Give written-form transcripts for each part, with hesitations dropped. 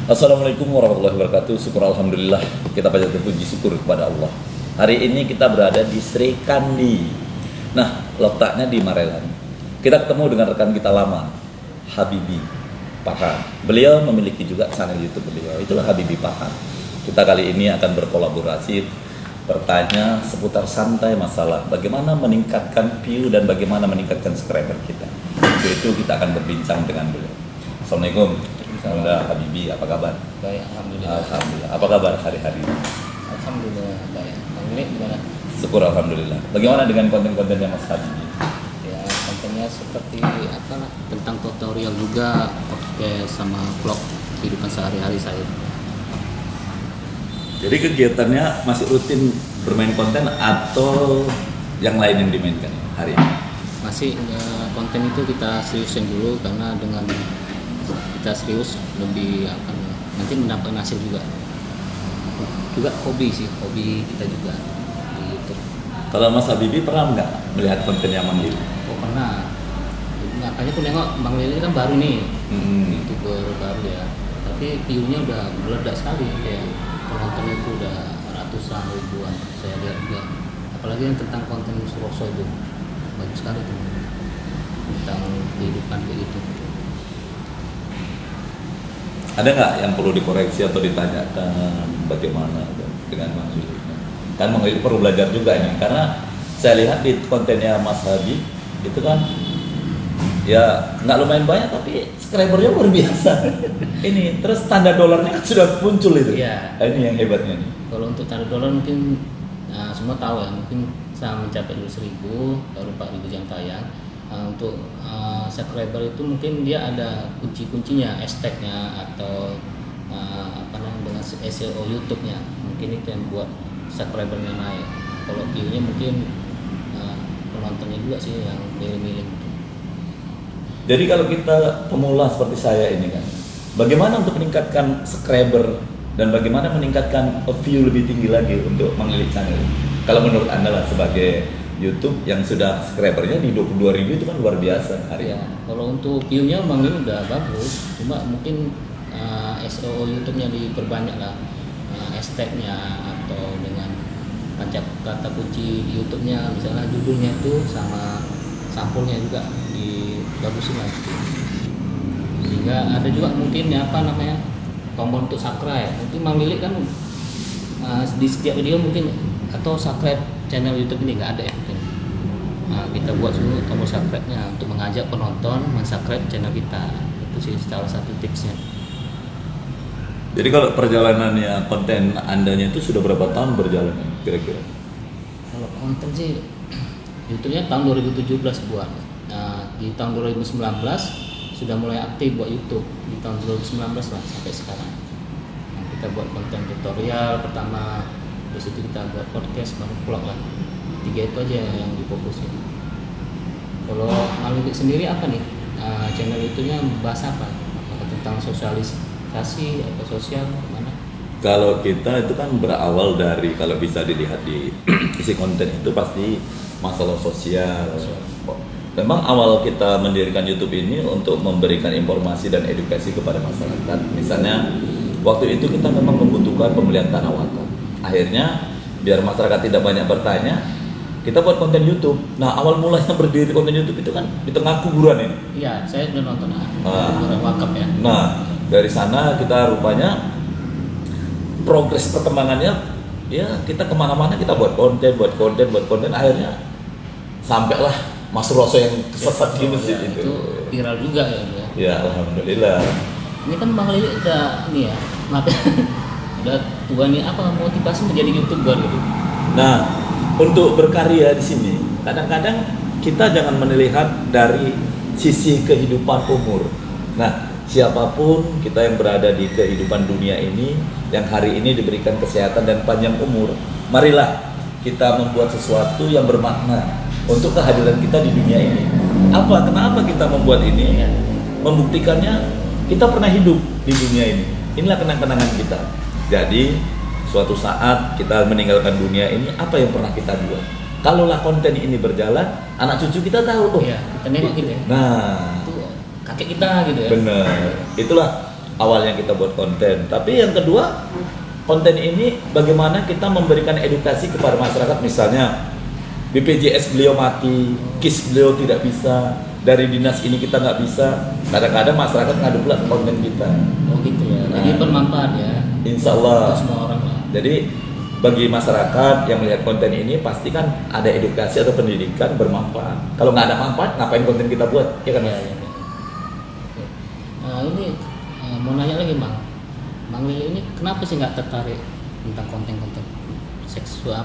Assalamualaikum warahmatullahi wabarakatuh. Syukur alhamdulillah, kita panjatkan puji syukur kepada Allah. Hari ini kita berada di Sri Kandi. Nah, letaknya di Marelan. Kita ketemu dengan rekan kita lama, Habibi Pakan. Beliau memiliki juga channel YouTube beliau. Itulah Habibi Pakan. Kita kali ini akan berkolaborasi bertanya seputar santai masalah bagaimana meningkatkan view dan bagaimana meningkatkan subscriber kita. Untuk itu kita akan berbincang dengan beliau. Assalamualaikum. Alhamdulillah, Habibi, apa kabar? Baik, alhamdulillah. Alhamdulillah. Apa kabar hari-hari? Alhamdulillah baik. Bang Milik gimana? Syukur alhamdulillah. Bagaimana dengan konten-kontennya Mas Habibi? Ya kontennya seperti apa lah, tentang tutorial juga, podcast sama vlog kehidupan sehari-hari saya. Jadi kegiatannya masih rutin bermain konten atau yang lain yang dimainkan hari ini? Masih konten itu kita seriusin dulu karena dengan kita serius lebih apa nanti mendapatkan hasil juga hobi sih, hobi kita juga di YouTube. Kalau Mas Habibi pernah nggak melihat konten yang manggil? Oh pernah, makanya aku nengok Bang Lili kan baru nih, YouTuber baru ya, tapi view-nya udah meledak sekali, kayak penontonnya itu udah ratusan ribuan saya lihat juga, apalagi yang tentang konten Suroso itu bagus sekali tuh, tentang kehidupan kayak gitu. Ada nggak yang perlu dikoreksi atau ditanyakan bagaimana dengan Mas Habibi? Kan Mas Habibi perlu belajar juga ini, karena saya lihat di kontennya Mas Habibi itu kan ya nggak lumayan banyak tapi subscribernya luar biasa. Ini terus tanda dolarnya kan sudah muncul itu. Iya. Ini yang hebatnya nih. Kalau untuk tanda dolar mungkin semua tahu ya, mungkin saya mencapai dulu 1.000 baru 4.000 jam tayang. Untuk subscriber itu mungkin dia ada kunci-kuncinya, hashtagnya atau apa namanya dengan SEO YouTube-nya, mungkin itu yang buat subscribernya naik. Kalau view-nya mungkin penontonnya juga sih yang milih-milih. Jadi kalau kita pemula seperti saya ini kan, bagaimana untuk meningkatkan subscriber dan bagaimana meningkatkan view lebih tinggi lagi untuk mengelilit channel? Kalau menurut Anda lah sebagai YouTube yang sudah subscribernya di 22.000 itu kan luar biasa hari ya. Kalau untuk view-nya Bang Lin udah bagus, cuma mungkin SEO YouTube-nya diperbanyak lah, hashtag-nya atau dengan kata kunci YouTube-nya, misalnya judulnya itu sama sampulnya juga dibagusin lah. Sehingga ada juga mungkin ya apa namanya tombol untuk subscribe. Mungkin Bang Lili kan di setiap video mungkin atau subscribe channel YouTube ini nggak ada ya mungkin. Kita buat dulu tombol subscribe-nya untuk mengajak penonton mensubscribe channel kita. Itu sih salah satu tipsnya. Jadi kalau perjalanannya konten Andanya itu sudah berapa tahun berjalan kira-kira? Kalau konten sih YouTube-nya tahun 2017 buat. Di tahun 2019 sudah mulai aktif buat YouTube di tahun 2019 lah sampai sekarang. Kita buat konten tutorial pertama, terus itu kita buat podcast baru vlog lah. 3 itu aja yang difokusin. Kalau Malik sendiri apa nih channel itunya bahas apa? Apakah tentang sosialisasi atau sosial mana? Kalau kita itu kan berawal dari, kalau bisa dilihat di isi konten itu pasti masalah sosial. Memang awal kita mendirikan YouTube ini untuk memberikan informasi dan edukasi kepada masyarakat. Misalnya waktu itu kita memang membutuhkan pembelian tanah wakaf. Akhirnya biar masyarakat tidak banyak bertanya, kita buat konten YouTube. Nah, awal mulanya berdiri konten YouTube itu kan di tengah kuburan ini. Iya, saya udah nonton kuburan wakaf ya. Nah, dari sana kita rupanya progres perkembangannya, ya kita kemana-mana kita buat konten, akhirnya sampailah Mas Roso yang kesesat di masjid ya, itu. Viral juga ya. Ya, alhamdulillah. Ini kan Bang Lili udah nih ya, maaf ya, udah tua nih, apa motivasi menjadi YouTuber gitu? Nah, untuk berkarya di sini, kadang-kadang kita jangan melihat dari sisi kehidupan umur. Nah, siapapun kita yang berada di kehidupan dunia ini, yang hari ini diberikan kesehatan dan panjang umur, marilah kita membuat sesuatu yang bermakna untuk kehadiran kita di dunia ini. Kenapa kita membuat ini? Membuktikannya kita pernah hidup di dunia ini. Inilah kenang-kenangan kita. Jadi suatu saat kita meninggalkan dunia ini, apa yang pernah kita buat? Kalaulah konten ini berjalan, anak cucu kita tahu, Iya, kita nengok gitu ya. Nah, Itu kakek kita gitu ya. bener. Itulah awalnya kita buat konten. Tapi yang kedua, konten ini bagaimana kita memberikan edukasi kepada masyarakat. Misalnya BPJS beliau mati, KIS beliau tidak bisa, dari dinas ini kita nggak bisa. Kadang-kadang masyarakat ngadu pula ke konten kita. Oh gitu ya. Jadi bermanfaat ya. Insya Allah. Untuk semua orang lah. Jadi bagi masyarakat yang melihat konten ini pasti kan ada edukasi atau pendidikan bermanfaat. Kalau nggak ada manfaat, ngapain konten kita buat? Ya kan? Ya, ya, ya. Oke. Ini mau nanya lagi Bang. Bang Lili ini kenapa sih nggak tertarik tentang konten-konten seksual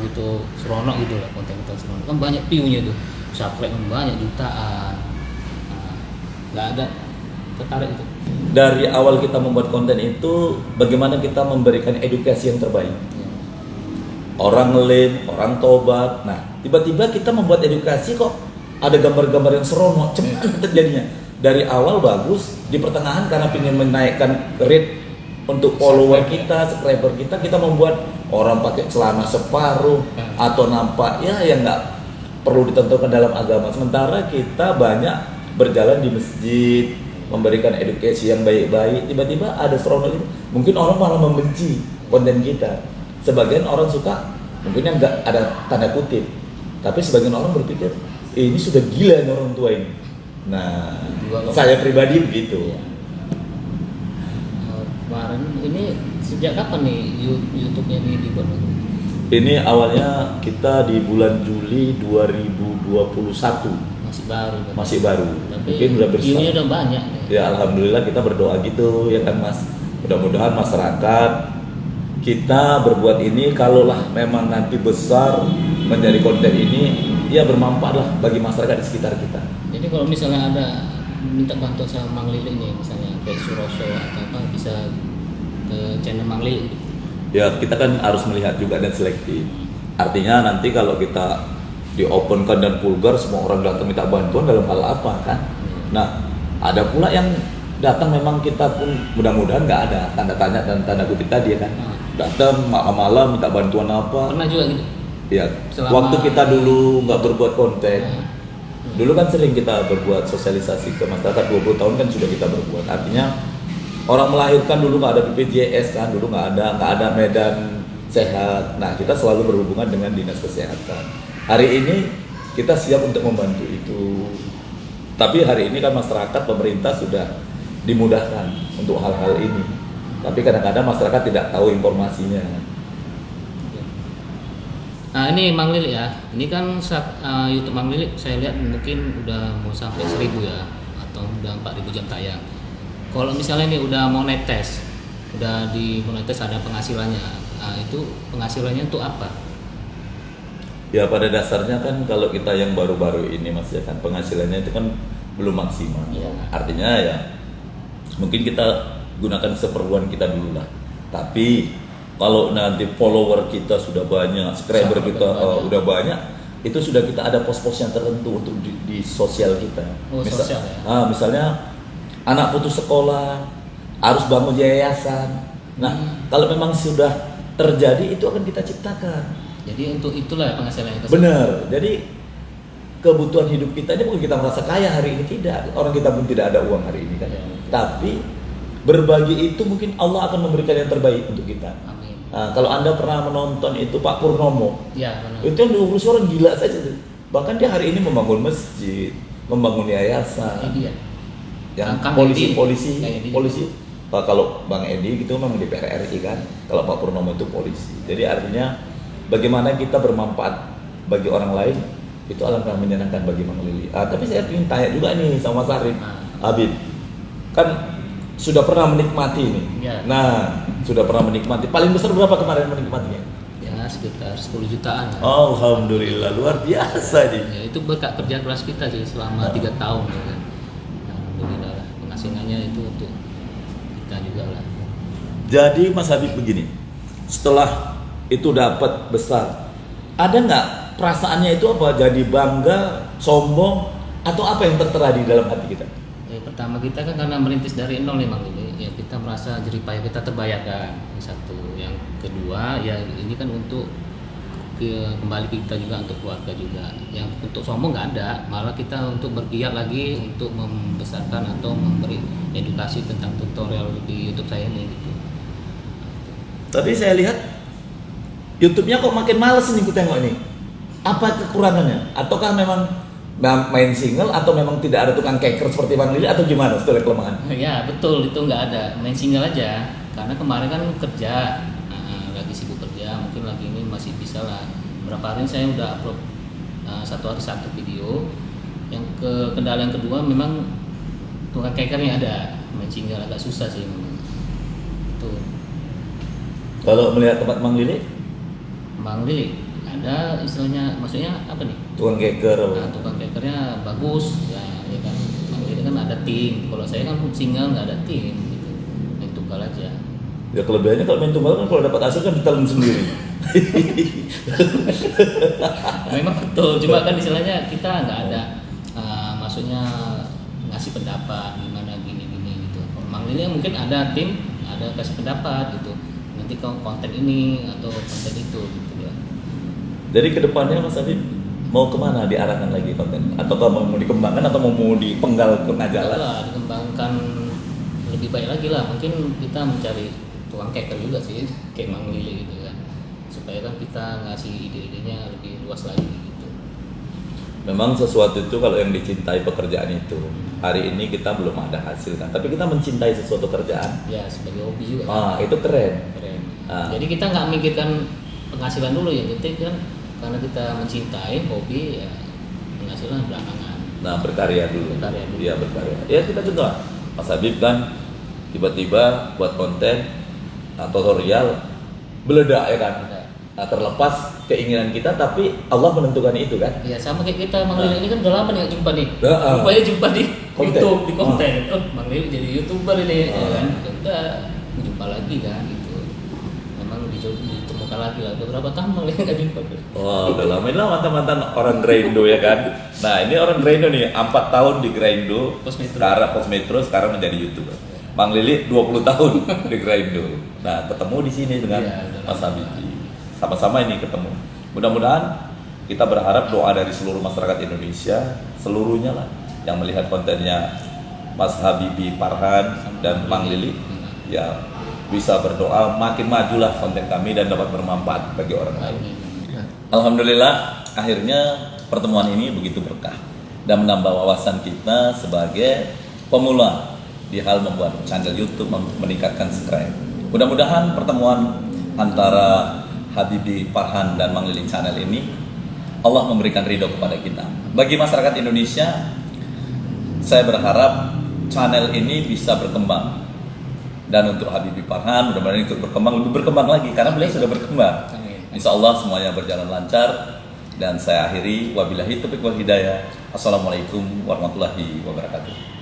gitu, seronok gitu lah, konten-konten seronok kan banyak view-nya tuh, subscribe banyak jutaan. Nggak ada tertarik itu. Dari awal kita membuat konten itu bagaimana kita memberikan edukasi yang terbaik. Orang ngelim, orang tobat. Nah, tiba-tiba kita membuat edukasi kok ada gambar-gambar yang seronok, cepat terjadinya. Dari awal bagus, di pertengahan karena ingin menaikkan rate untuk follower kita, subscriber kita membuat orang pakai celana separuh atau nampak ya yang nggak perlu ditentukan dalam agama. Sementara kita banyak berjalan di masjid, memberikan edukasi yang baik-baik, tiba-tiba ada seronok itu. Mungkin orang malah membenci konten kita. Sebagian orang suka, mungkin yang nggak ada tanda kutip. Tapi sebagian orang berpikir, ini sudah gila nih orang tua ini. Nah, saya pribadi begitu. Kemarin ini sejak kapan nih YouTube-nya ini dibuat? Ini awalnya kita di bulan Juli 2021. Masih baru. Tapi mungkin udah besar. Ini udah banyak nih. Ya alhamdulillah kita berdoa gitu ya kan Mas. Mudah-mudahan masyarakat kita berbuat ini kalaulah memang nanti besar menjadi konten ini ya bermanfaat lah bagi masyarakat di sekitar kita. Jadi kalau misalnya ada minta bantuan sama Mang Lili nih, misalnya ke Suroso atau apa, bisa ke channel Mang Lili. Ya kita kan harus melihat juga dan selektif. Artinya nanti kalau kita diopenkan dan vulgar, semua orang datang minta bantuan dalam hal apa kan? Nah, ada pula yang datang memang kita pun mudah-mudahan nggak ada tanda tanya dan tanda kutip tadi ya kan? Datang malam minta bantuan apa? Pernah juga gitu? Ya, waktu kita dulu nggak berbuat konten, dulu kan sering kita berbuat sosialisasi ke masyarakat, 20 tahun kan sudah kita berbuat. Artinya orang melahirkan dulu nggak ada BPJS kan, dulu nggak ada medan sehat. Nah, kita selalu berhubungan dengan dinas kesehatan. Hari ini kita siap untuk membantu itu. Tapi hari ini kan masyarakat, pemerintah sudah dimudahkan untuk hal-hal ini. Tapi kadang-kadang masyarakat tidak tahu informasinya. Nah ini Mang Lili ya, ini kan YouTube Mang Lili saya lihat mungkin udah mau sampai 1000 ya, atau udah 4000 jam tayang. Kalau misalnya ini udah monetis, udah di monetis ada penghasilannya, nah, itu penghasilannya untuk apa? Ya pada dasarnya kan kalau kita yang baru-baru ini Mas ya kan penghasilannya itu kan belum maksimal. Ya. Artinya ya mungkin kita gunakan seperluan kita dulu lah. Tapi kalau nanti follower kita sudah banyak, subscriber kita udah banyak, itu sudah kita ada pos-pos yang tertentu untuk di sosial kita. Oh, sosial ya? Misalnya anak putus sekolah harus bangun yayasan. Nah, kalau memang sudah terjadi itu akan kita ciptakan. Jadi untuk itulah penghasilannya. Benar. Jadi kebutuhan hidup kita ini bukan kita merasa kaya hari ini, tidak. Orang kita pun tidak ada uang hari ini kan. Ya. Tapi berbagi itu mungkin Allah akan memberikan yang terbaik untuk kita. Amin. Nah, kalau Anda pernah menonton itu Pak Purnomo, Ya, benar. itu yang diurus orang gila saja tuh. Bahkan dia hari ini membangun masjid, membangun yayasan. Edi ya? Yang Kang polisi. Ya, kalau Bang Edi gitu memang DPR RI kan. Kalau Pak Purnomo itu polisi. Jadi artinya bagaimana kita bermanfaat bagi orang lain itu alangkah menyenangkan bagi Mang Lili. Tapi saya ingin tanya juga nih sama Sarif, Habib, kan sudah pernah menikmati ini. Ya. Nah, sudah pernah menikmati. Paling besar berapa kemarin menikmatinya? Ya sekitar 10 jutaan. Ya. Alhamdulillah, luar biasa nih. Ya, itu berkat kerja keras kita sih selama 3 tahun. Ya, kan. Alhamdulillah lah, penghasilannya itu untuk kita juga lah. Jadi Mas Habib begini, setelah itu dapat besar, ada nggak perasaannya itu apa? Jadi bangga, sombong, atau apa yang tertera di dalam hati kita? Pertama kita kan karena merintis dari nol memang ini, ya kita merasa jerih payah kita terbayarkan. Satu, yang kedua ya ini kan untuk kembali ke kita juga untuk keluarga juga. Yang untuk sombong nggak ada, malah kita untuk bergiat lagi untuk membesarkan atau memberi edukasi tentang tutorial di YouTube saya ini gitu. Tapi saya lihat YouTube-nya kok makin males nih ku tengok ini. Apa kekurangannya? Ataukah memang main single atau memang tidak ada tukang keker seperti Bang Lili atau gimana sebetulnya kelemahan? Ya betul, itu nggak ada, main single aja. Karena kemarin kan kerja, lagi sibuk kerja, mungkin lagi ini masih bisa lah. Berapa hari ini saya udah upload satu hari satu video. Yang kendala yang kedua memang tukang kekernya ada, main single agak susah sih memang. Itu. Kalau melihat tempat Bang Lili, Bang Lili ada istilahnya, maksudnya apa nih? tukang keker. Nah, tukang kekernya bagus, ya kan. Bang Lili kan ada tim. Kalau saya kan single nggak ada tim, gitu. Main tunggal aja. Ya kelebihannya kalau main tunggal kan kalau dapat hasil kan ditelan sendiri. Memang betul, cuma kan istilahnya kita nggak ada, maksudnya ngasih pendapat gimana gini gitu. Kalau Bang Lili mungkin ada tim, ada kasih pendapat gitu. Nanti konten ini atau konten itu gitu ya. Jadi kedepannya Mas Habib mau kemana diarahkan lagi konten? Ataukah mau dikembangkan atau mau dipenggal ke jalan? Lah, dikembangkan lebih baik lagi lah. Mungkin kita mencari tukang keker juga sih, kayak Bang Lili gitu kan. Supaya kan kita ngasih ide-idenya lebih luas lagi gitu. Memang sesuatu itu kalau yang dicintai pekerjaan itu, hari ini kita belum ada hasil kan, tapi kita mencintai sesuatu kerjaan. Ya sebagai hobi juga. Itu keren. Keren. Ah. Jadi kita nggak mikirkan penghasilan dulu ya, penting kan karena kita mencintai hobi ya, penghasilan belakangan. Nah, berkarya dulu. Berkarya dulu. Iya, berkarya. Ya kita contoh, Mas Habib kan tiba-tiba buat konten tutorial meledak ya kan. Meledak. Nah, terlepas keinginan kita tapi Allah menentukan itu kan. Ya sama kayak kita, Bang Lili ini kan udah lama nih nggak jumpa nih. Rupanya jumpa di Konten. YouTube, di konten. Oh, Bang Lili jadi YouTuber ini, ya kan. Ya udah jumpa lagi kan gitu. Memang ditemukan lagi lah. Beberapa tahun Bang Lili nggak jumpa. Wah, udah lama ini lah mantan-mantan orang Graindo ya kan. Nah, ini orang Graindo nih, 4 tahun di Graindo, Pos Metro sekarang menjadi YouTuber. Bang Lili 20 tahun di Graindo. Nah, ketemu di sini dengan Mas Habib. Sama-sama ini ketemu. Mudah-mudahan kita berharap doa dari seluruh masyarakat Indonesia, seluruhnya lah yang melihat kontennya Mas Habibie Farhan dan Bang Lili, ya bisa berdoa makin majulah konten kami dan dapat bermanfaat bagi orang lain. Alhamdulillah, akhirnya pertemuan ini begitu berkah dan menambah wawasan kita sebagai pemula di hal membuat channel YouTube, meningkatkan subscribe. Mudah-mudahan pertemuan antara Habibie Farhan dan Bang Lili channel ini Allah memberikan ridho kepada kita. Bagi masyarakat Indonesia, saya berharap channel ini bisa berkembang. Dan untuk Habibie Farhan mudah-mudahan ikut berkembang, lebih berkembang lagi karena beliau sudah berkembang. Insya Allah semuanya berjalan lancar. Dan saya akhiri wabillahi taufiq wal hidayah. Assalamualaikum warahmatullahi wabarakatuh.